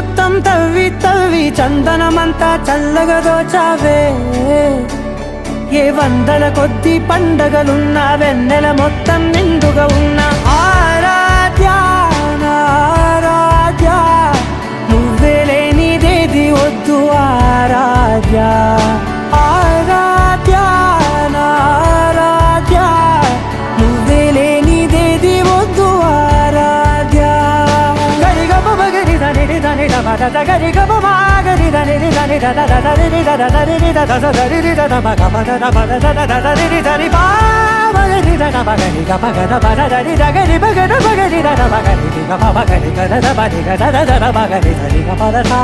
మొత్తం తవ్వి తవ్వి చందనమంతా చల్లగా దోచావే ఏ వందల కొద్ది పండగలున్న వెన్నెల మొత్తం నిండుగా ఉన్న ఆరాధ్య నా ఆరాధ్య నువ్వే లేనిదేది వద్దు ఆరాధ్య ఆరాధ్య నా ఆరాధ్య నువ్వే లేనిదేది వద్దు ఆరాధ్య గరిగ బగరి దని దని దమద గరిగ బగరి దని దని దద దరి దద దరి దద దరి దద బగ బద బద దద దరి దరి బా బగరి దద బగరి గ బగ బద దరి దగరి బగర బగరి దద బగరి గ బగరి గ దద బగరి గ దద దద బగరి దరి గ బద సా